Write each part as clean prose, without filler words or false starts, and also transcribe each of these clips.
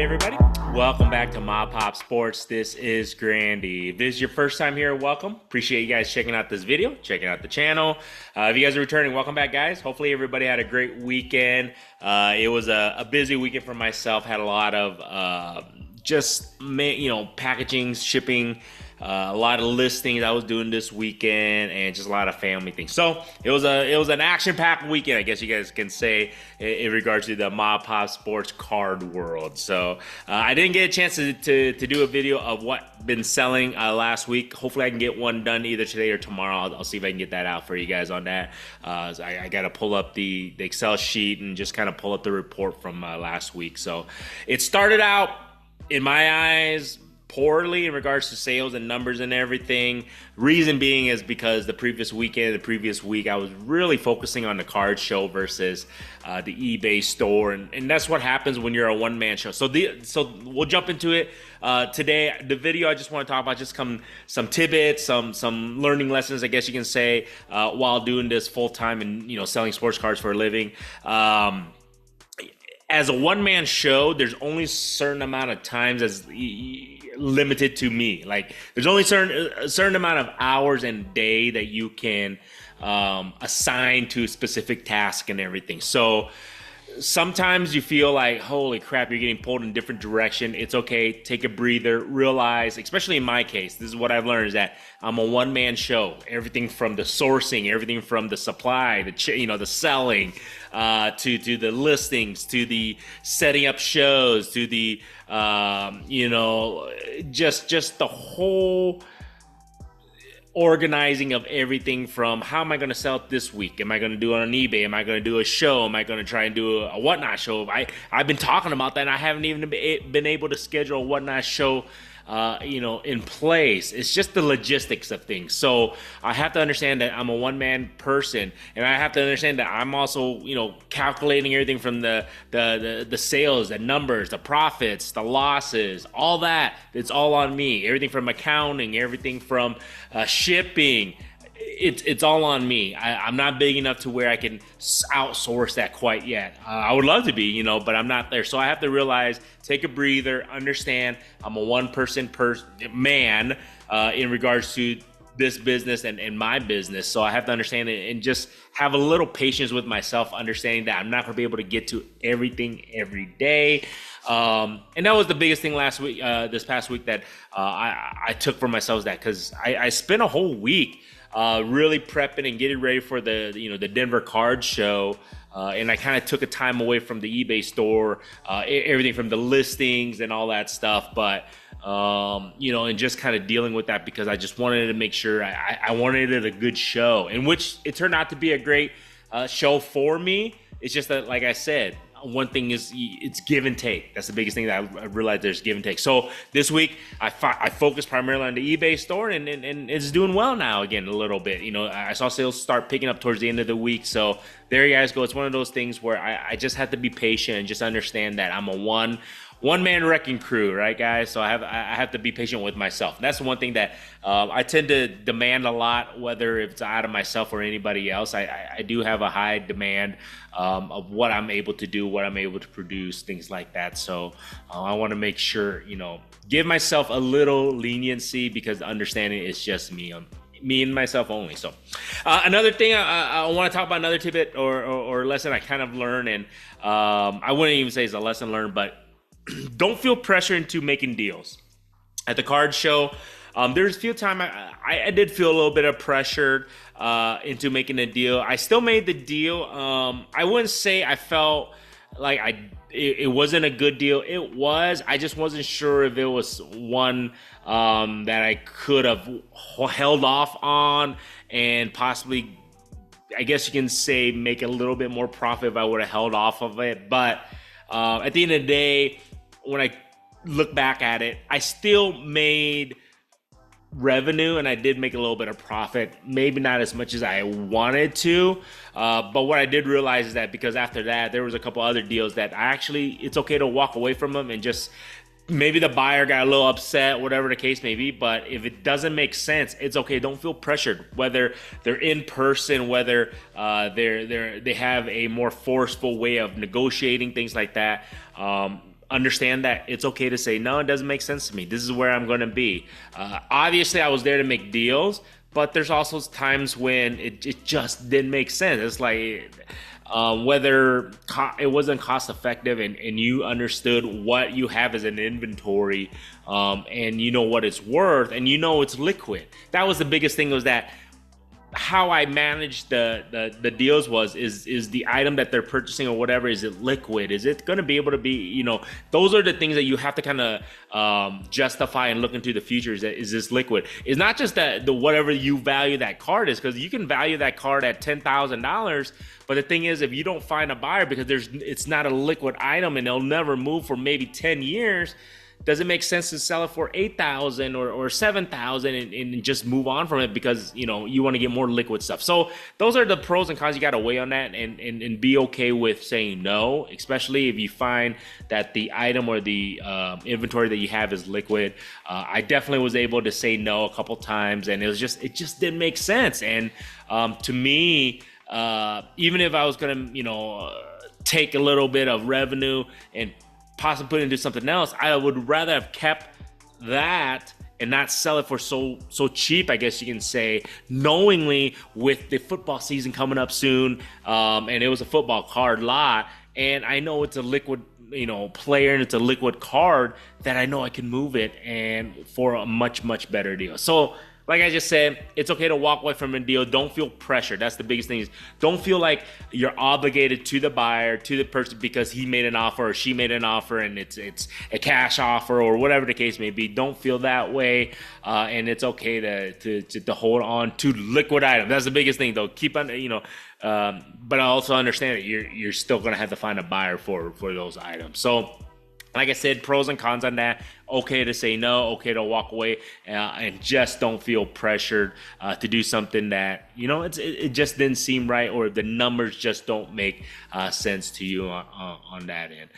everybody. Welcome back to MAPOP Sports. This is Grandy. If this is your first time here, welcome. Appreciate you guys checking out this video, checking out the channel. If you guys are returning, welcome back, guys. Hopefully everybody had a great weekend. It was a busy weekend for myself. Had a lot of packaging, shipping, a lot of listings I was doing this weekend, and just a lot of family things. So it was an action-packed weekend, I guess you guys can say, in regards to the MAPOP Sports card world. So I didn't get a chance to do a video of what been selling last week. Hopefully I can get one done either today or tomorrow. I'll see if I can get that out for you guys on that. So I got to pull up the Excel sheet and just kind of pull up the report from last week. So it started out, in my eyes, poorly in regards to sales and numbers and everything. Reason being is because the previous week, I was really focusing on the card show versus the eBay store, and that's what happens when you're a one-man show. So we'll jump into it today. The video I just want to talk about just some tidbits, some learning lessons, I guess you can say, while doing this full time and selling sports cards for a living. As a one-man show, there's only a certain amount of times as limited to me. Like, there's only a certain amount of hours and day that you can assign to a specific task and everything. So sometimes you feel like, holy crap, you're getting pulled in a different direction. It's okay. Take a breather. Realize, especially in my case, this is what I've learned, is that I'm a one-man show. Everything from the sourcing, everything from the supply, the selling, to the listings, to the setting up shows, to the just the whole organizing of everything. From how am I going to sell it this week? Am I going to do it on eBay? Am I going to do a show? Am I going to try and do a whatnot show? I've been talking about that, and I haven't even been able to schedule a whatnot show in place. It's just the logistics of things. So I have to understand that I'm a one-man person, and I have to understand that I'm also, calculating everything from the sales, the numbers, the profits, the losses, all that. It's all on me. Everything from accounting, everything from shipping. It's all on me. I'm not big enough to where I can outsource that quite yet. I would love to be, but I'm not there. So I have to realize, take a breather, understand I'm a one-person man in regards to this business and my business. So I have to understand it and just have a little patience with myself, understanding that I'm not going to be able to get to everything every day. And that was the biggest thing this past week that I took for myself, is that because I spent a whole week really prepping and getting ready for the Denver card show, and I kind of took a time away from the eBay store, everything from the listings and all that stuff, but and just kind of dealing with that, because I just wanted to make sure I wanted it a good show, in which it turned out to be a great show for me. It's just that, like I said, one thing is, it's give and take. That's the biggest thing that I realized, there's give and take. So this week I focused primarily on the eBay store, and it's doing well now again a little bit. I saw sales start picking up towards the end of the week. So there you guys go. It's one of those things where I just have to be patient and just understand that I'm a one-man wrecking crew, right, guys? So I have to be patient with myself. And that's the one thing that I tend to demand a lot, whether it's out of myself or anybody else. I do have a high demand of what I'm able to do, what I'm able to produce, things like that. So I want to make sure, give myself a little leniency, because understanding it's just me and myself only. So another thing I want to talk about, another tidbit or lesson I kind of learned, and I wouldn't even say it's a lesson learned, but don't feel pressure into making deals. At the card show, there's a few times I did feel a little bit of pressure into making a deal. I still made the deal. I wouldn't say I felt like it wasn't a good deal. It was. I just wasn't sure if it was one that I could have held off on and possibly, I guess you can say, make a little bit more profit if I would have held off of it. But at the end of the day, when I look back at it, I still made revenue, and I did make a little bit of profit, maybe not as much as I wanted to, but what I did realize is that, because after that there was a couple other deals that it's okay to walk away from them, and just maybe the buyer got a little upset, whatever the case may be. But if it doesn't make sense, it's okay. Don't feel pressured, whether they're in person, whether they have a more forceful way of negotiating, things like that. understand that it's okay to say no, it doesn't make sense to me, this is where I'm going to be. Obviously I was there to make deals, but there's also times when it just didn't make sense. It's like whether it wasn't cost effective, and you understood what you have as an inventory, and you know what it's worth, and you know it's liquid. That was the biggest thing, was that how I managed the deals is the item that they're purchasing or whatever, is it liquid? Is it going to be able to be, those are the things that you have to kind of justify and look into the future. Is this liquid? It's not just that the whatever you value that card is, because you can value that card at $10,000, but the thing is, if you don't find a buyer because it's not a liquid item and it'll never move for maybe 10 years, does it make sense to sell it for $8,000 or $7,000 and just move on from it because you want to get more liquid stuff? So those are the pros and cons. You got to weigh on that and be okay with saying no, especially if you find that the item or the inventory that you have is liquid. I definitely was able to say no a couple times, and it just didn't make sense. And to me, even if I was gonna take a little bit of revenue and possibly put it into something else, I would rather have kept that and not sell it for so cheap, I guess you can say, knowingly, with the football season coming up soon, and it was a football card lot, and I know it's a liquid player and it's a liquid card, that I know I can move it and for a much better deal. So like I just said, it's okay to walk away from a deal. Don't feel pressure. That's the biggest thing. Is don't feel like you're obligated to the buyer, to the person, because he made an offer or she made an offer and it's a cash offer or whatever the case may be. Don't feel that way, and it's okay to hold on to liquid items. That's the biggest thing, though. Keep on, but I also understand that you're still gonna have to find a buyer for those items. So, like I said, pros and cons on that. Okay to say no, okay to walk away, and just don't feel pressured to do something that, it just didn't seem right, or the numbers just don't make sense to you on that end.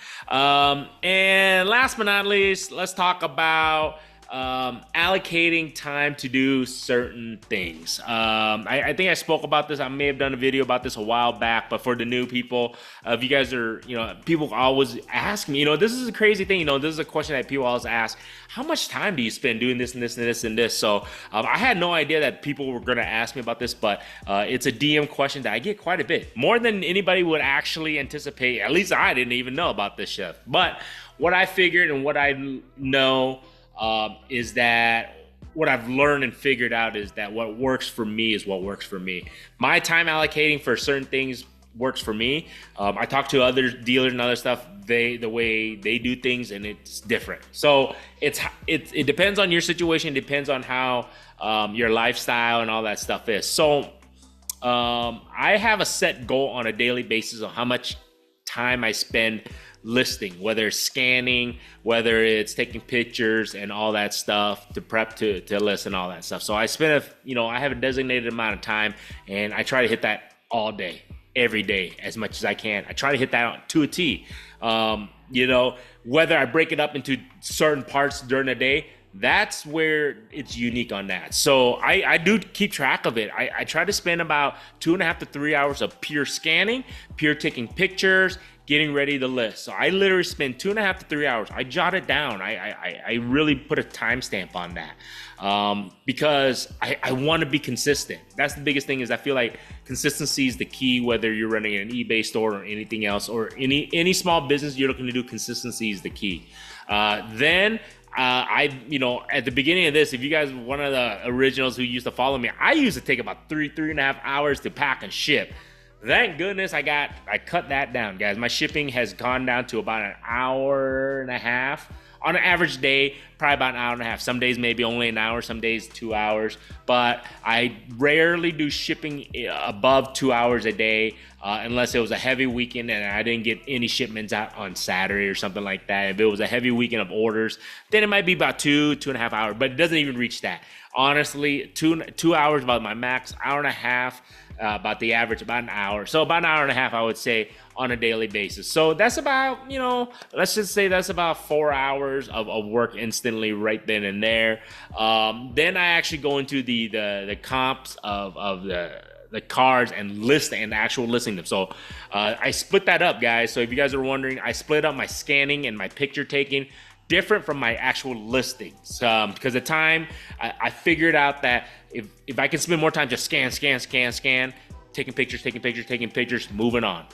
And last but not least, let's talk about allocating time to do certain things. I think I spoke about this. I may have done a video about this a while back, but for the new people, if you guys are, people always ask me, this is a crazy thing. This is a question that people always ask: how much time do you spend doing this and this and this and this? So I had no idea that people were going to ask me about this, but it's a DM question that I get quite a bit, more than anybody would actually anticipate. At least I didn't even know about this stuff. But what I figured and what I know is that what I've learned and figured out is that what works for me is what works for me. My time allocating for certain things works for me. I talk to other dealers and other stuff, the way they do things, and it's different. So it depends on your situation, it depends on how your lifestyle and all that stuff is. So I have a set goal on a daily basis on how much time I spend listing, whether it's scanning, whether it's taking pictures and all that stuff to prep to list and all that stuff. So I spend I have a designated amount of time, and I try to hit that all day, every day, as much as I can. I try to hit that to a T. Whether I break it up into certain parts during the day, that's where it's unique on that. So I do keep track of it. I try to spend about 2.5 to 3 hours of pure scanning, pure taking pictures, getting ready to list. So I literally spend 2.5 to 3 hours. I jot it down. I really put a timestamp on that, because I want to be consistent. That's the biggest thing, is I feel like consistency is the key, whether you're running an eBay store or anything else, or any small business you're looking to do. Consistency is the key. Then at the beginning of this, if you guys, one of the originals who used to follow me, I used to take about 3.5 hours to pack and ship. Thank goodness I cut that down, guys. My shipping has gone down to about an hour and a half. On an average day, probably about an hour and a half. Some days maybe only an hour, some days 2 hours. But I rarely do shipping above 2 hours a day, unless it was a heavy weekend and I didn't get any shipments out on Saturday or something like that. If it was a heavy weekend of orders, then it might be about 2.5 hours, but it doesn't even reach that. Honestly, 2 hours about my max, hour and a half, about the average, about an hour. So about an hour and a half, I would say, on a daily basis. So that's about, let's just say that's about 4 hours of work instantly right then and there. Then I actually go into the comps of the cards and actual listing them. So I split that up, guys. So if you guys are wondering, I split up my scanning and my picture taking different from my actual listings, because at the time I figured out that if I can spend more time just scan, taking pictures, moving on,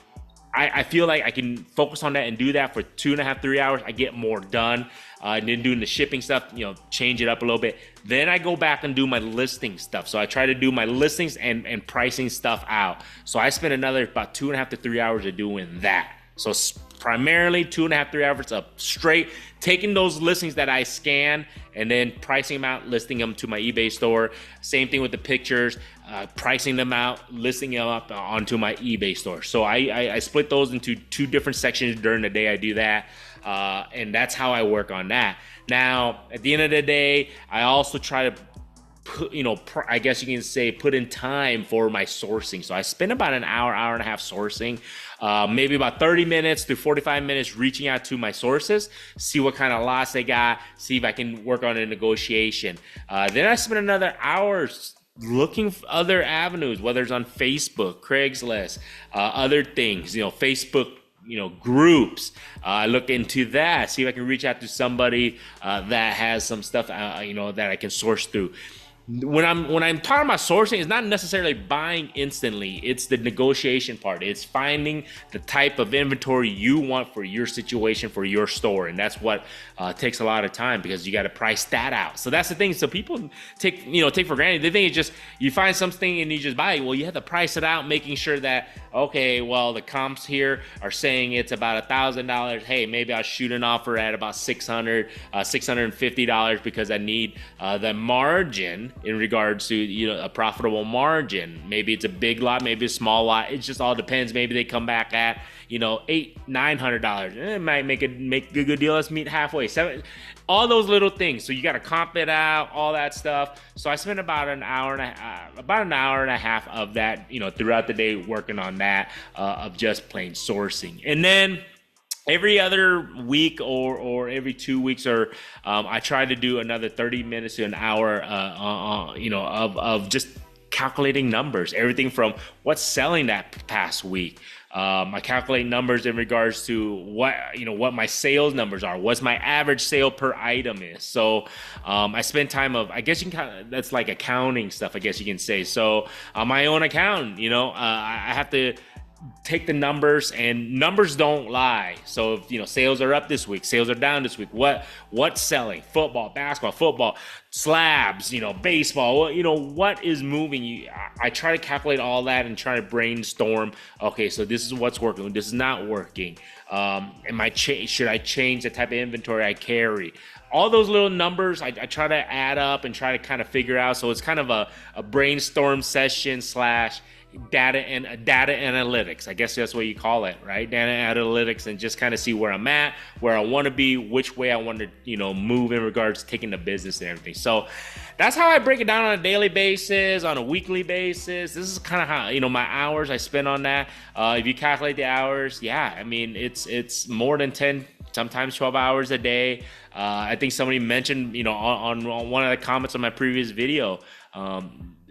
I feel like I can focus on that and do that for 2.5, 3 hours. I get more done. And then doing the shipping stuff, change it up a little bit. Then I go back and do my listing stuff. So I try to do my listings and pricing stuff out. So I spend another about 2.5 to 3 hours of doing that. So primarily 2.5, 3 hours up straight, taking those listings that I scan and then pricing them out, listing them to my eBay store. Same thing with the pictures, pricing them out, listing them up onto my eBay store. So I split those into 2 different sections during the day. I do that. And that's how I work on that. Now, at the end of the day, I also try to put, I guess you can say, put in time for my sourcing. So I spend about an hour and a half sourcing, maybe about 30 minutes to 45 minutes reaching out to my sources, see what kind of lots they got, see if I can work on a negotiation. Then I spend another hour looking for other avenues, whether it's on Facebook, Craigslist, other things, Facebook, groups. I look into that, see if I can reach out to somebody that has some stuff, that I can source through. When I'm talking about sourcing, it's not necessarily buying instantly. It's the negotiation part. It's finding the type of inventory you want for your situation, for your store, and that's what takes a lot of time, because you got to price that out. So that's the thing. So people take for granted. They think it's just you find something and you just buy it. Well, you have to price it out, making sure that, okay, well, the comps here are saying it's about $1,000. Hey, maybe I'll shoot an offer at about $600, $650 because I need the margin in regards to a profitable margin. Maybe it's a big lot, maybe a small lot. It just all depends. Maybe they come back at $800, $900. It might make a good deal. Let's meet halfway. All those little things. So you got to comp it out, all that stuff. So I spent about an hour and a half of that, throughout the day working on that, of just plain sourcing. And then every other week or every 2 weeks, or I try to do another 30 minutes to an hour, of just calculating numbers, everything from what's selling that past week. I calculate numbers in regards to what my sales numbers are, what's my average sale per item is. So I spend time of, I guess you can that's like accounting stuff, I guess you can say. So my own accountant, I have to take the numbers, and numbers don't lie. So if sales are up this week, sales are down this week, what's selling? Football, basketball, slabs, baseball, what is moving? I try to calculate all that and try to brainstorm. Okay, so this is what's working, this is not working. Should I change the type of inventory I carry? All those little numbers I try to add up and try to kind of figure out. So it's kind of a brainstorm session / data analytics. I guess that's what you call it, right? Data analytics, and just kind of see where I'm at, where I want to be, which way I want to, move in regards to taking the business and everything. So that's how I break it down on a daily basis, on a weekly basis. This is kind of how, my hours I spend on that. If you calculate the hours, it's more than 10, sometimes 12 hours a day. I think somebody mentioned, on one of the comments on my previous video,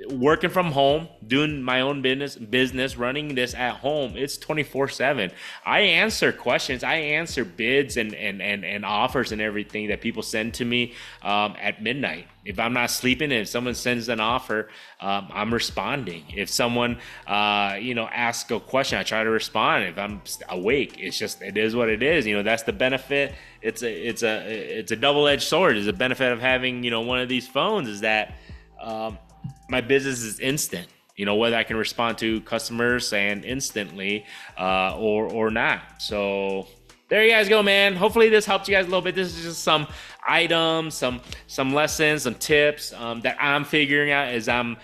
working from home, doing my own business, running this at home, it's 24/7. I answer questions, I answer bids and offers and everything that people send to me at midnight. If I'm not sleeping and if someone sends an offer, I'm responding. If someone asks a question, I try to respond. If I'm awake, it is what it is. That's the benefit. It's a double-edged sword. It's a benefit of having one of these phones, is that my business is instant, whether I can respond to customers and instantly or not. So there you guys go, man. Hopefully this helped you guys a little bit. This is just some items, some lessons, some tips that I'm figuring out as I'm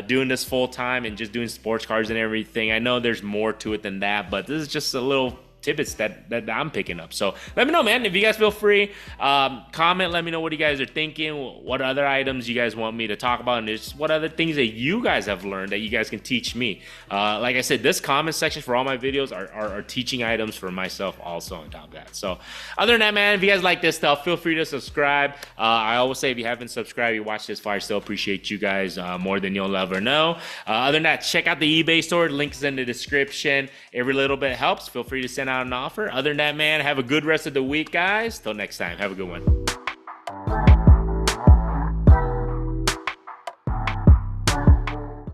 doing this full time and just doing sports cards and everything. I know there's more to it than that, but this is just a little tidbits that I'm picking up. So let me know, man. If you guys feel free, comment, let me know what you guys are thinking, what other items you guys want me to talk about, and just what other things that you guys have learned that you guys can teach me. Like I said, this comment section for all my videos are teaching items for myself also on top of that. So other than that, man, if you guys like this stuff, feel free to subscribe. I always say, if you haven't subscribed, you watch this far, I still appreciate you guys more than you'll ever know. Other than that, check out the eBay store. Links in the description. Every little bit helps. Feel free to send out an offer. Other than that, man, have a good rest of the week, guys. Till next time, have a good one.